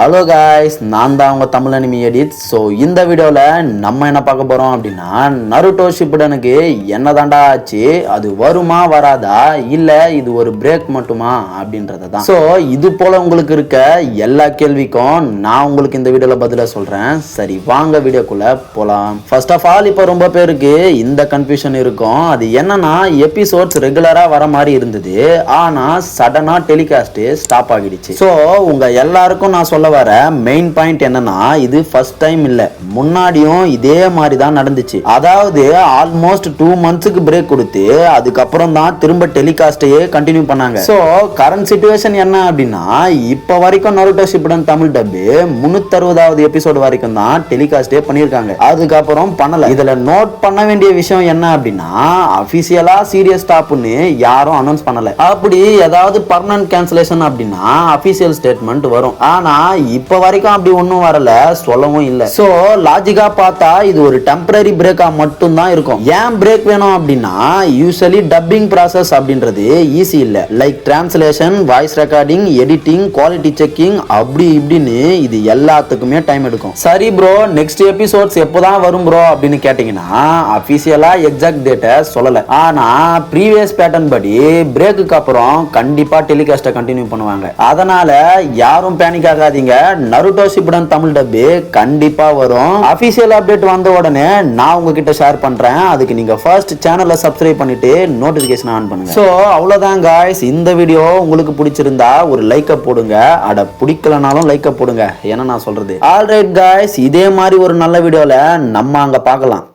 Hello guys, நான் தான் உங்கள் தமிழ் அனிமி எடிட். ஸோ இந்த வீடியோவில் நம்ம என்ன பார்க்க போகிறோம் அப்படின்னா, நருட்டோ ஷிப்புடனுக்கு என்ன தாண்டா ஆச்சு, அது வருமா வராதா, இல்லை இது ஒரு பிரேக் மட்டுமா அப்படின்றத தான். ஸோ இது போல் உங்களுக்கு இருக்க எல்லா கேள்விக்கும் நான் உங்களுக்கு இந்த வீடியோவில் பதிலாக சொல்கிறேன். சரி வாங்க வீடியோக்குள்ளே போகலாம். ஃபர்ஸ்ட் ஆஃப் ஆல் இப்போ ரொம்ப பேருக்கு இந்த கன்ஃபியூஷன் இருக்கும். அது என்னன்னா, எபிசோட்ஸ் ரெகுலராக வர மாதிரி இருந்தது, ஆனால் சடனாக டெலிகாஸ்ட்டு ஸ்டாப் ஆகிடுச்சு. ஸோ உங்கள் எல்லாருக்கும் நான் சொல்ல வர மெயின் பாயிண்ட் என்னன்னா, இது ஃபர்ஸ்ட் டைம் இல்ல, முன்னாடியும் இதே மாதிரி தான் நடந்துச்சு. அதாவது ஆல்மோஸ்ட் 2 மந்த்ஸ்க்கு பிரேக் கொடுத்து அதுக்கப்புறம் தான் திரும்ப டெலிகாஸ்டையே கண்டினியூ பண்ணாங்க. சோ கரண்ட் சிச்சுவேஷன் என்ன அப்படின்னா, இப்ப வரைக்கும் நருட்டோ ஷிப்புடன் தமிழ் டப் 360வது எபிசோடு வரைக்கும் தான் டெலிகாஸ்டே பண்ணிருக்காங்க, அதுக்கப்புறம் பண்ணல. இதுல நோட் பண்ண வேண்டிய விஷயம் என்ன அப்படின்னா, அபிஷியலா சீரியஸ் ஸ்டாப்னு யாரும் அனௌன்ஸ் பண்ணல. அப்படி ஏதாவது பர்மனன்ட் கேன்சலேஷன் அப்படின்னா அபிஷியல் ஸ்டேட்மெண்ட் வரும், ஆனா இப்ப வரைக்கும் அப்படி ஒண்ணும் வரல, சொல்லவும் இல்ல. சோ லாஜிக்கா பார்த்தா இது ஒரு டெம்பரரி பிரேக்கா மட்டும் தான் இருக்கும். ஏன் பிரேக் வேணும் அப்படின்னா, யூசுவலி டப்பிங் ப்ராசஸ் அப்படின்றது ஈஸி இல்ல. Like translation, voice recording, editing, quality checking, அப்படி இப்படின்னு இது எல்லாத்துக்குமே டைம் எடுக்கும். சரி ப்ரோ, நெக்ஸ்ட் எபிசோட்ஸ் எப்போதான் வரும் ப்ரோ அப்படின்னு கேட்டீங்கன்னா, அபிஷியலா எக்ஸாக்ட் டேட்டை சொல்லல, ஆனா ப்ரீவியஸ் பேட்டர்ன் படி பிரேக்குக்கு அப்புறம் கண்டிப்பா டெலிகாஸ்ட கண்டினியூ பண்ணுவாங்க. அதனால யாரும் பேனிக் ஆகாதீங்க. நருட்டோ ஷிப்புடன் தமிழ் டப் கண்டிப்பா வரும். அபிஷியல் அப்டேட் வந்த உடனே நான் உங்ககிட்ட ஷேர் பண்றேன். அதுக்கு நீங்க ஃபர்ஸ்ட் சேனலை சப்ஸ்கிரைப் பண்ணிட்டு நோட்டிபிகேஷன் ஆன் பண்ணுங்க. சோ அவ்வளவுதான் காய்ஸ், இந்த வீடியோ உங்களுக்கு பிடிச்சிருந்தா ஒரு லைக்க போடுங்க, அட பிடிக்கலனாலும் லைக்க போடுங்க, ஏன்னா நான் சொல்றது. ஆல்ரைட் காய்ஸ், இதே மாதிரி ஒரு நல்ல வீடியோல நம்ம அங்க பார்க்கலாம்.